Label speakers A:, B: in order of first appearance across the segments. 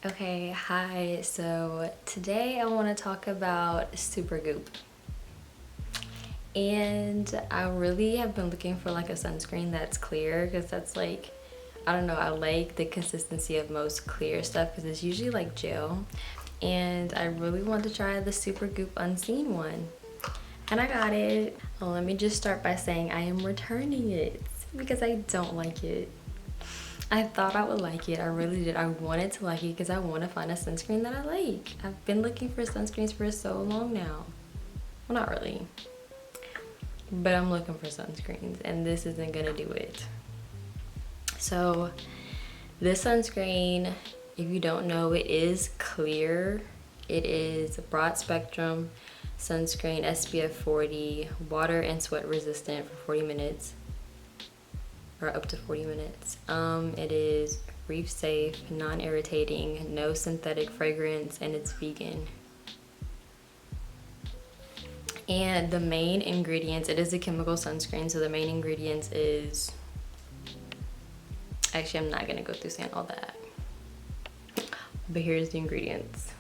A: Okay, hi. So today I want to talk about Supergoop. And I really have been looking for like a sunscreen that's clear because that's like, I don't know, I like the consistency of most clear stuff because it's usually like gel. And I really want to try the Supergoop Unseen one. And I got it. Well, let me just start by saying I am returning it because I don't like it. I thought I would like it. I really did. I wanted to like it because I want to find a sunscreen that I like. I've been looking for sunscreens for so long now. Well, not really. But I'm looking for sunscreens and this isn't going to do it. So this sunscreen, if you don't know, it is clear. It is broad spectrum sunscreen, SPF 40, water and sweat resistant for 40 minutes. Or up to 40 minutes. It is reef safe, non-irritating, no synthetic fragrance, and it's vegan. And the main ingredients, it is a chemical sunscreen, so the main ingredients is, actually I'm not gonna go through saying all that, but here's the ingredients.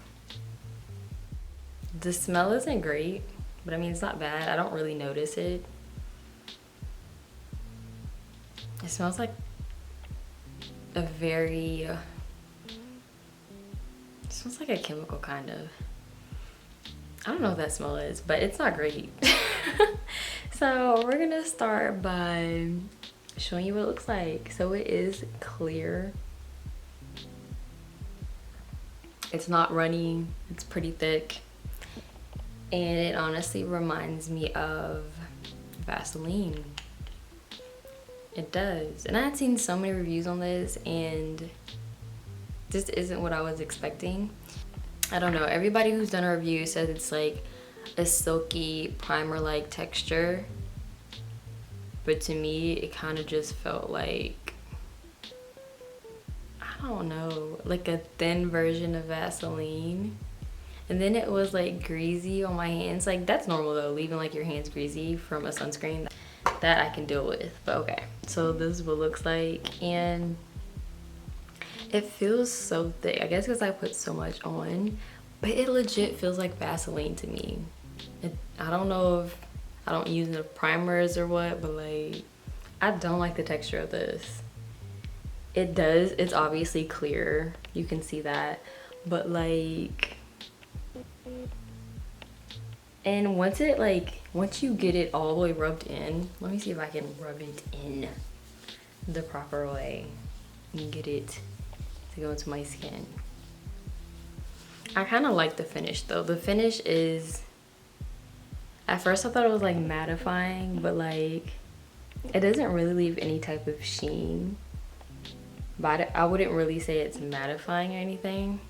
A: The smell isn't great, but I mean it's not bad. I don't really notice it. It smells like a very, it smells like a chemical kind of. I don't know what that smell is, but it's not great. So we're gonna start by showing you what it looks like. So it is clear. It's not runny, it's pretty thick. And it honestly reminds me of Vaseline. It does. And I had seen so many reviews on this and this isn't what I was expecting. I don't know, everybody who's done a review says it's like a silky primer-like texture. But to me, it kind of just felt like, I don't know, like a thin version of Vaseline. And then it was like greasy on my hands. Like that's normal though, leaving like your hands greasy from a sunscreen. That I can deal with, but okay. So this is what it looks like, and it feels so thick. I guess because I put so much on, but it legit feels like Vaseline to me. I don't know if I don't use the primers or what, but like I don't like the texture of this. It does, it's obviously clear, you can see that, but like, and once you get it all the way rubbed in, let me see if I can rub it in the proper way and get it to go into my skin. I kind of like the finish though. The finish is, at first I thought it was like mattifying, but like it doesn't really leave any type of sheen. But I wouldn't really say it's mattifying or anything.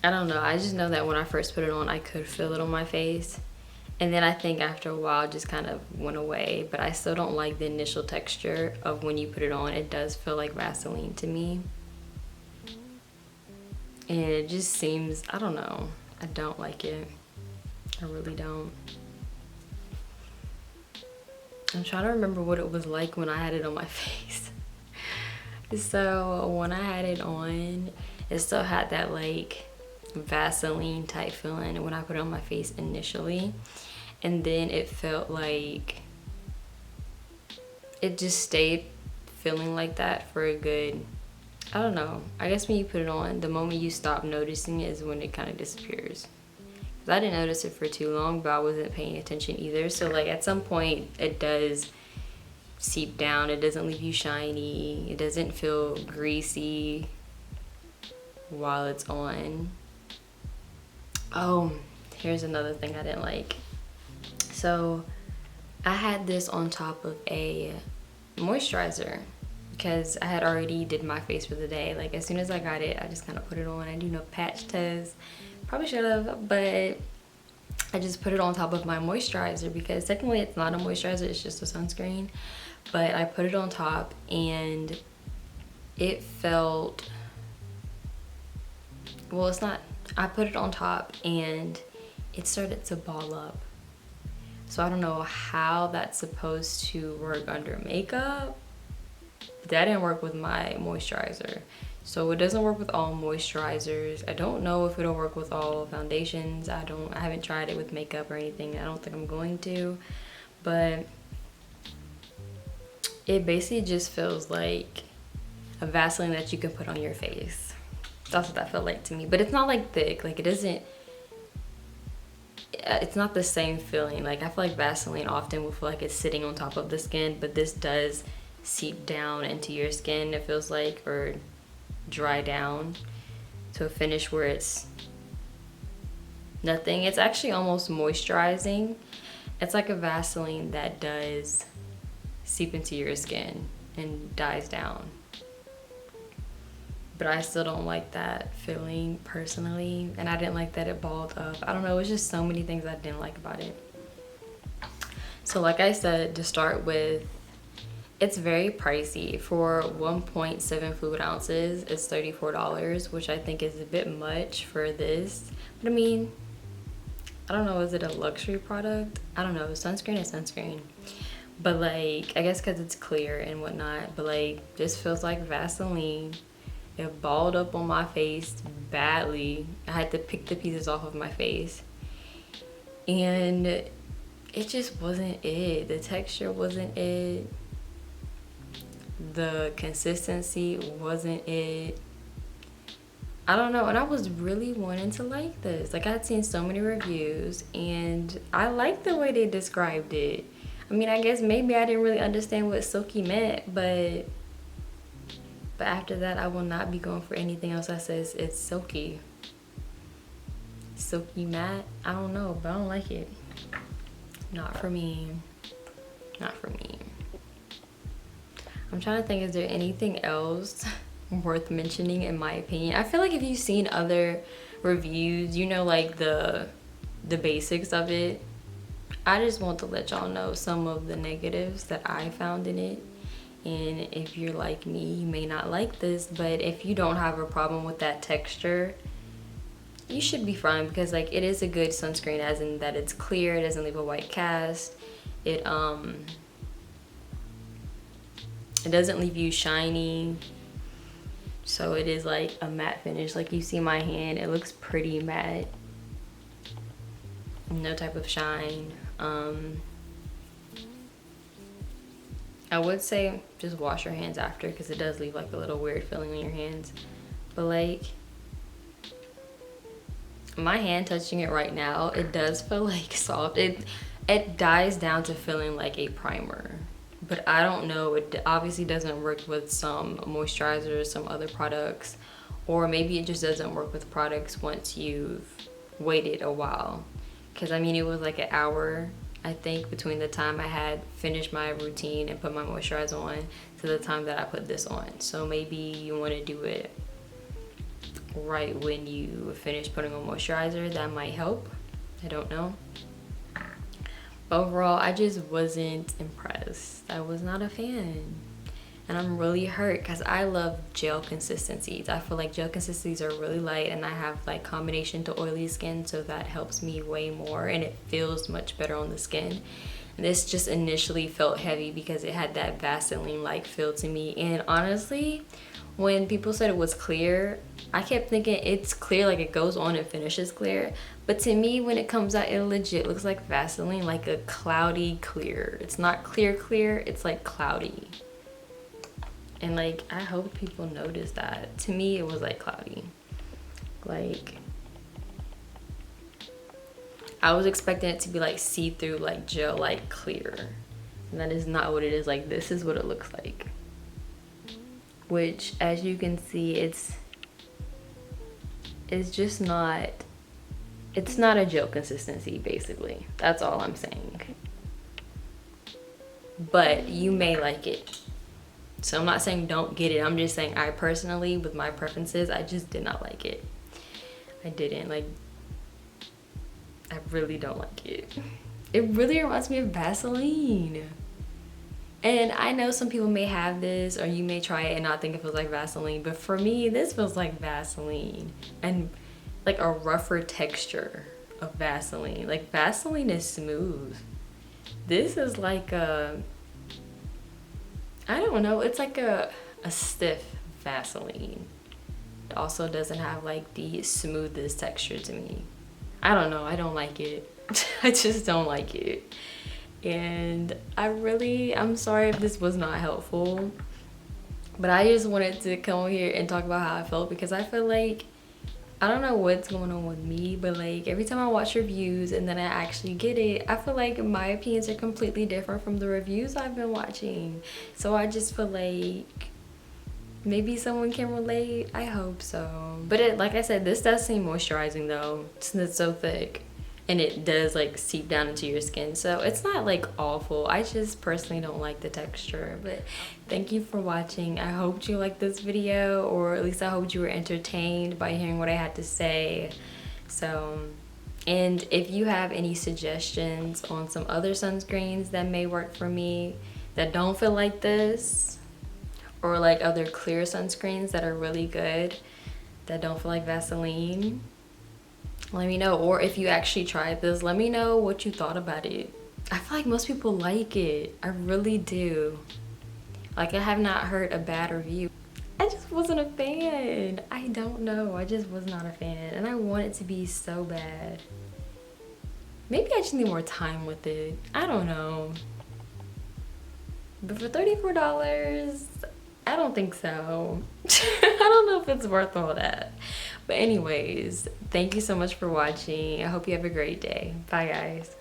A: I don't know, I just know that when I first put it on, I could feel it on my face. And then I think after a while it just kind of went away, but I still don't like the initial texture of when you put it on. It does feel like Vaseline to me. And it just seems, I don't know, I don't like it. I really don't. I'm trying to remember what it was like when I had it on my face. So when I had it on, it still had that like Vaseline type feeling when I put it on my face initially, and then it felt like it just stayed feeling like that for a good, I don't know, I guess when you put it on, the moment you stop noticing it is when it kind of disappears. Because I didn't notice it for too long, but I wasn't paying attention either. So like at some point it does seep down, it doesn't leave you shiny, it doesn't feel greasy while it's on. Oh, here's another thing I didn't like. So I had this on top of a moisturizer because I had already did my face for the day. Like as soon as I got it, I just kind of put it on. I do no patch test, probably should have, but I just put it on top of my moisturizer because technically it's not a moisturizer, it's just a sunscreen. But I put it on top and it felt, well, it's not, I put it on top and it started to ball up. So I don't know how that's supposed to work under makeup. That didn't work with my moisturizer. So it doesn't work with all moisturizers. I don't know if it'll work with all foundations. I haven't tried it with makeup or anything. I don't think I'm going to, but it basically just feels like a Vaseline that you can put on your face. That's what that felt like to me. But it's not like thick. Like it's not the same feeling. Like I feel like Vaseline often will feel like it's sitting on top of the skin, but this does seep down into your skin, it feels like, or dry down to a finish where it's nothing. It's actually almost moisturizing. It's like a Vaseline that does seep into your skin and dies down. But I still don't like that feeling personally, and I didn't like that it balled up. I don't know, it was just so many things I didn't like about it. So like I said, to start with, it's very pricey. For 1.7 fluid ounces, it's $34, which I think is a bit much for this. But I mean, I don't know, is it a luxury product? I don't know, sunscreen is sunscreen. But like, I guess because it's clear and whatnot, but like, this feels like Vaseline. It balled up on my face badly. I had to pick the pieces off of my face. And it just wasn't it. The texture wasn't it. The consistency wasn't it. I don't know, and I was really wanting to like this. Like, I'd seen so many reviews and I liked the way they described it. I mean, I guess maybe I didn't really understand what silky meant, but after that, I will not be going for anything else that says it's silky. Silky matte, I don't know, but I don't like it. Not for me. Not for me. I'm trying to think, is there anything else worth mentioning in my opinion? I feel like if you've seen other reviews, you know, like the basics of it. I just want to let y'all know some of the negatives that I found in it. And if you're like me, you may not like this, but if you don't have a problem with that texture, you should be fine, because like, it is a good sunscreen, as in that it's clear, it doesn't leave a white cast, it doesn't leave you shiny, so it is like a matte finish. Like, you see my hand, it looks pretty matte, no type of shine. I would say just wash your hands after, because it does leave like a little weird feeling on your hands. But like, my hand touching it right now, it does feel like soft. It dies down to feeling like a primer. But I don't know, it obviously doesn't work with some moisturizers, some other products, or maybe it just doesn't work with products once you've waited a while. Because I mean, it was like an hour, I think, between the time I had finished my routine and put my moisturizer on to the time that I put this on. So maybe you want to do it right when you finish putting on moisturizer. That might help. I don't know. Overall, I just wasn't impressed. I was not a fan. And I'm really hurt, because I love gel consistencies. I feel like gel consistencies are really light, and I have like combination to oily skin, so that helps me way more and it feels much better on the skin. And this just initially felt heavy because it had that Vaseline like feel to me. And honestly, when people said it was clear, I kept thinking it's clear, like it goes on and finishes clear. But to me, when it comes out, it legit looks like Vaseline, like a cloudy clear. It's not clear clear, it's like cloudy. And like, I hope people notice that. To me, it was like cloudy. Like, I was expecting it to be like see-through, like gel, like clear. And that is not what it is. Like, this is what it looks like. Which, as you can see, it's just not, it's not a gel consistency, basically. That's all I'm saying. But you may like it. So I'm not saying don't get it. I'm just saying I personally, with my preferences, I just did not like it. I didn't. Like, I really don't like it. It really reminds me of Vaseline. And I know some people may have this, or you may try it and not think it feels like Vaseline, but for me, this feels like Vaseline. And like a rougher texture of Vaseline. Like, Vaseline is smooth. This is like a, I don't know, it's like a stiff Vaseline. it also doesn't have like the smoothest texture to me. I don't know, I don't like it. I just don't like it. And I'm sorry if this was not helpful, but I just wanted to come here and talk about how I felt, because I feel like, I don't know what's going on with me, but like every time I watch reviews and then I actually get it, I feel like my opinions are completely different from the reviews I've been watching. So I just feel like maybe someone can relate. I hope so. But like I said, this does seem moisturizing though, since it's so thick. And it does like seep down into your skin, so it's not like awful. I just personally don't like the texture. But thank you for watching. I hope you liked this video, or at least I hope you were entertained by hearing what I had to say. So, and if you have any suggestions on some other sunscreens that may work for me that don't feel like this, or like other clear sunscreens that are really good that don't feel like Vaseline, let me know. Or if you actually tried this, let me know what you thought about it. I feel like most people like it. I really do. Like, I have not heard a bad review. I just wasn't a fan. I don't know, I just was not a fan, and I want it to be so bad. Maybe I just need more time with it, I don't know. But for $34, I don't think so. I don't know if it's worth all that. But anyways, thank you so much for watching. I hope you have a great day. Bye guys.